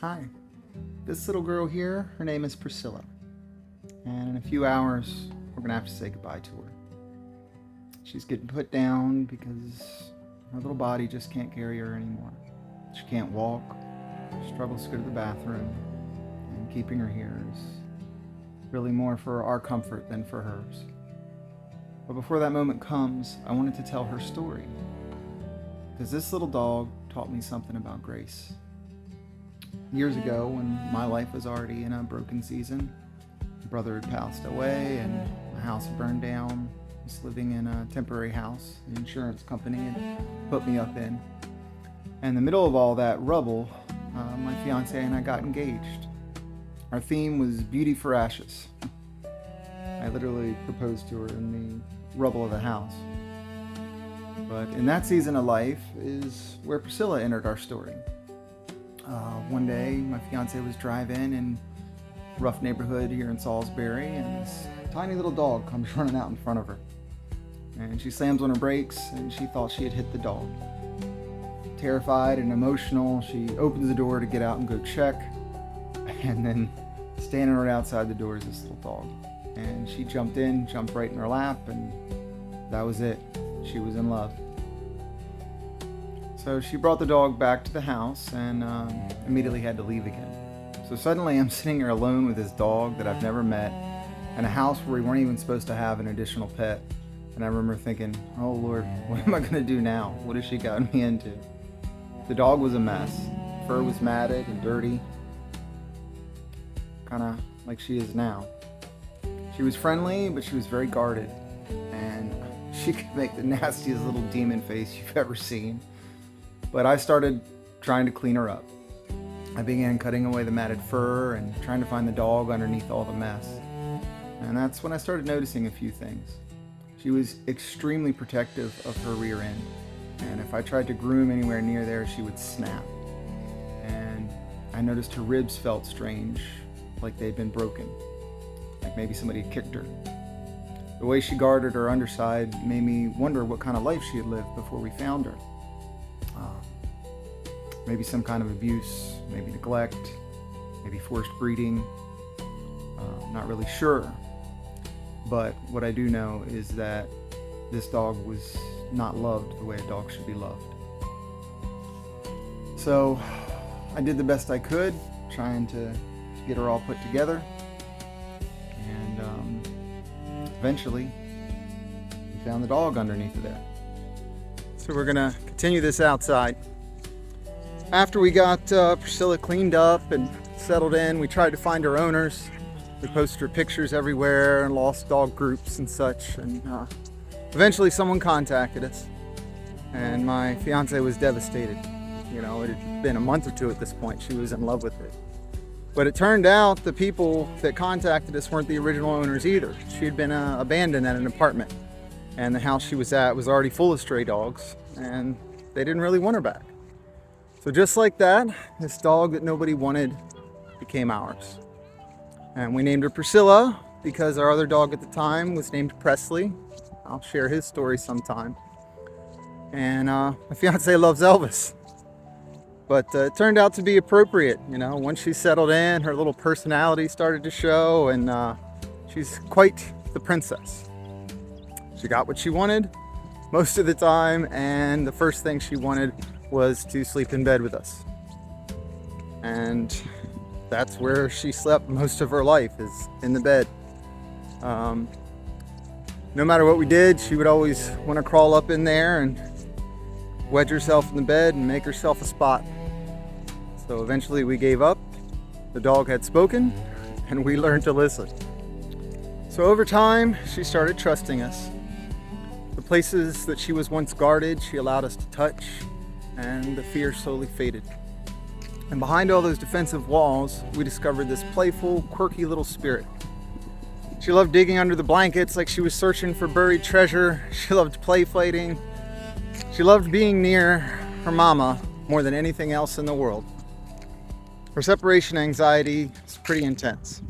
Hi, this little girl here, her name is Priscilla, and in a few hours we're gonna have to say goodbye to her. She's getting put down because her little body just can't carry her anymore. She can't walk, struggles to go to the bathroom, and keeping her here is really more for our comfort than for hers. But before that moment comes, I wanted to tell her story, because this little dog taught me something about grace. Years ago, when my life was already in a broken season, my brother had passed away and my house had burned down. I was living in a temporary house the insurance company had put me up in. And in the middle of all that rubble, my fiance and I got engaged. Our theme was beauty for ashes. I literally proposed to her in the rubble of the house. But in that season of life is where Priscilla entered our story. One day, my fiance was driving in a rough neighborhood here in Salisbury, and this tiny little dog comes running out in front of her. And she slams on her brakes, and she thought she had hit the dog. Terrified and emotional, she opens the door to get out and go check, and then standing right outside the door is this little dog. And she jumped right in her lap, and that was it. She was in love. So she brought the dog back to the house and immediately had to leave again. So suddenly I'm sitting here alone with this dog that I've never met in a house where we weren't even supposed to have an additional pet. And I remember thinking, oh Lord, what am I going to do now? What has she gotten me into? The dog was a mess. Fur was matted and dirty, kind of like she is now. She was friendly, but she was very guarded. And she could make the nastiest little demon face you've ever seen. But I started trying to clean her up. I began cutting away the matted fur and trying to find the dog underneath all the mess. And that's when I started noticing a few things. She was extremely protective of her rear end. And if I tried to groom anywhere near there, she would snap. And I noticed her ribs felt strange, like they'd been broken. Like maybe somebody had kicked her. The way she guarded her underside made me wonder what kind of life she had lived before we found her. Maybe some kind of abuse, maybe neglect, maybe forced breeding. Not really sure. But what I do know is that this dog was not loved the way a dog should be loved. So I did the best I could, trying to get her all put together. And eventually, we found the dog underneath of there. So we're gonna continue this outside. After we got Priscilla cleaned up and settled in, we tried to find her owners. We posted her pictures everywhere and lost dog groups and such. And eventually someone contacted us. And my fiance was devastated. You know, it had been a month or two at this point. She was in love with it. But it turned out the people that contacted us weren't the original owners either. She had been abandoned at an apartment. And the house she was at was already full of stray dogs. And they didn't really want her back. So just like that, this dog that nobody wanted became ours. And we named her Priscilla because our other dog at the time was named Presley. I'll share his story sometime. And my fiance loves Elvis. But it turned out to be appropriate. You know, once she settled in, her little personality started to show, and she's quite the princess. She got what she wanted most of the time, and the first thing she wanted was to sleep in bed with us. And that's where she slept most of her life, is in the bed. No matter what we did, she would always want to crawl up in there and wedge herself in the bed and make herself a spot. So eventually we gave up. The dog had spoken, and we learned to listen. So over time, she started trusting us. The places that she was once guarded, she allowed us to touch, and the fear slowly faded. And behind all those defensive walls, we discovered this playful, quirky little spirit. She loved digging under the blankets like she was searching for buried treasure. She loved play fighting. She loved being near her mama more than anything else in the world. Her separation anxiety is pretty intense.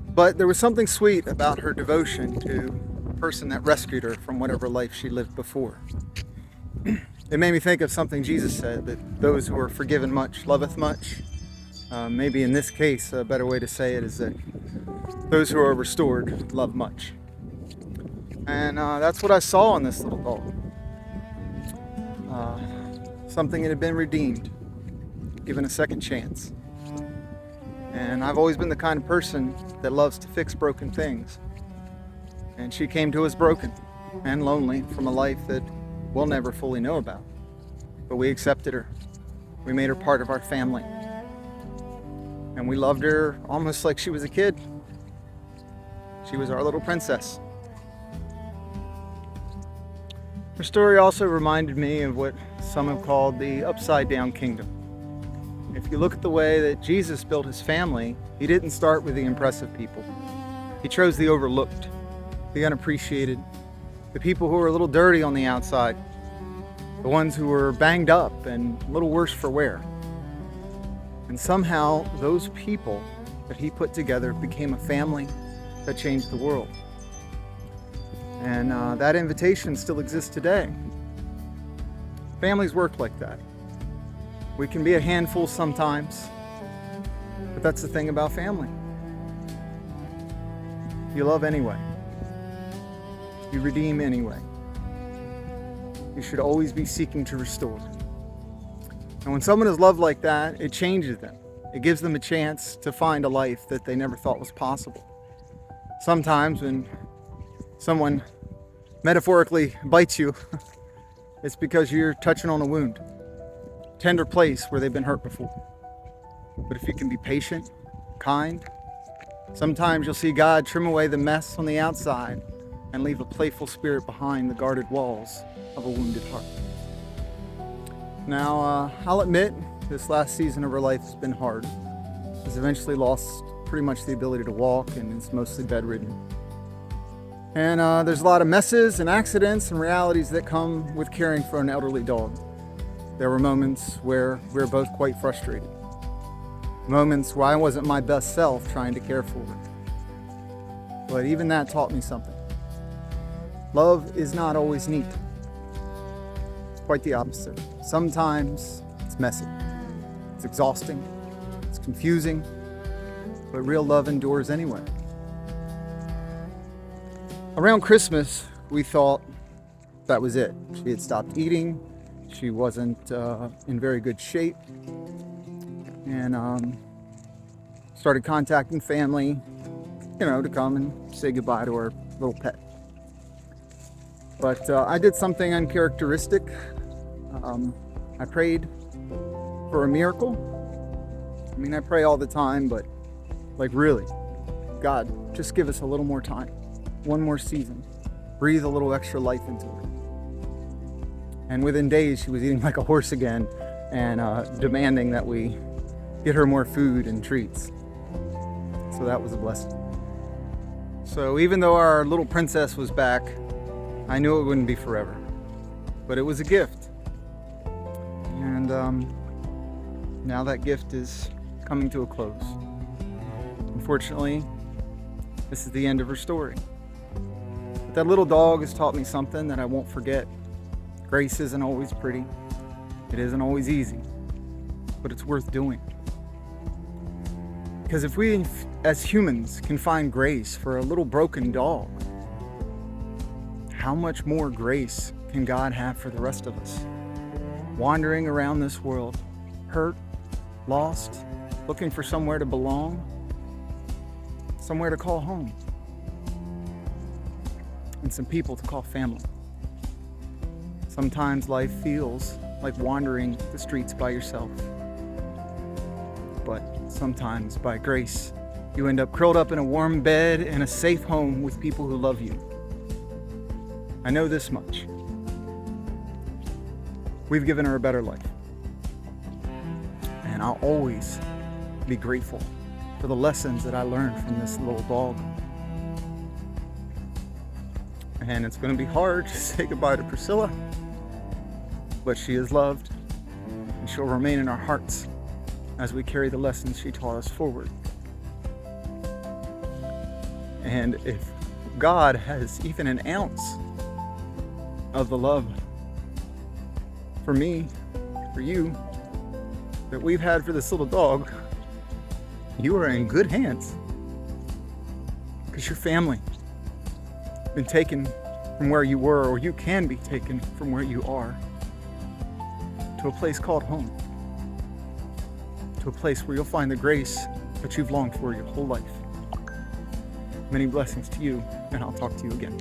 But there was something sweet about her devotion to the person that rescued her from whatever life she lived before. It made me think of something Jesus said, that those who are forgiven much loveth much, Maybe in this case, a better way to say it is that those who are restored love much. And that's what I saw in this little dog. Something that had been redeemed, given a second chance. And I've always been the kind of person that loves to fix broken things. And she came to us broken and lonely from a life that we'll never fully know about. But we accepted her. We made her part of our family. And we loved her almost like she was a kid. She was our little princess. Her story also reminded me of what some have called the upside down kingdom. If you look at the way that Jesus built his family, he didn't start with the impressive people. He chose the overlooked, the unappreciated, the people who were a little dirty on the outside, the ones who were banged up and a little worse for wear. And somehow those people that he put together became a family that changed the world. And that invitation still exists today. Families work like that. We can be a handful sometimes, but that's the thing about family. You love anyway. You redeem anyway. You should always be seeking to restore. And when someone is loved like that, it changes them. It gives them a chance to find a life that they never thought was possible. Sometimes when someone metaphorically bites you, it's because you're touching on a wound, tender place where they've been hurt before. But if you can be patient, kind, sometimes you'll see God trim away the mess on the outside and leave a playful spirit behind the guarded walls of a wounded heart. Now, I'll admit, this last season of her life has been hard. She's eventually lost pretty much the ability to walk and is mostly bedridden. And there's a lot of messes and accidents and realities that come with caring for an elderly dog. There were moments where we were both quite frustrated. Moments where I wasn't my best self trying to care for her. But even that taught me something. Love is not always neat. It's quite the opposite. Sometimes it's messy. It's exhausting. It's confusing. But real love endures anyway. Around Christmas, we thought that was it. She had stopped eating. She wasn't in very good shape. And started contacting family, to come and say goodbye to our little pet. But I did something uncharacteristic. I prayed for a miracle. I mean, I pray all the time, but really, God, just give us a little more time. One more season. Breathe a little extra life into her. And within days, she was eating like a horse again and demanding that we get her more food and treats. So that was a blessing. So even though our little princess was back, I knew it wouldn't be forever. But it was a gift. And now that gift is coming to a close. Unfortunately, this is the end of her story. But that little dog has taught me something that I won't forget. Grace isn't always pretty. It isn't always easy. But it's worth doing. Because if we, as humans, can find grace for a little broken dog, how much more grace can God have for the rest of us? Wandering around this world, hurt, lost, looking for somewhere to belong, somewhere to call home, and some people to call family. Sometimes life feels like wandering the streets by yourself. But sometimes, by grace, you end up curled up in a warm bed in a safe home with people who love you. I know this much. We've given her a better life. And I'll always be grateful for the lessons that I learned from this little dog. And it's going to be hard to say goodbye to Priscilla, but she is loved, and she'll remain in our hearts as we carry the lessons she taught us forward. And if God has even an ounce of the love for me, for you, that we've had for this little dog, you are in good hands. Because your family has been taken from where you were, or you can be taken from where you are, to a place called home. To a place where you'll find the grace that you've longed for your whole life. Many blessings to you, and I'll talk to you again.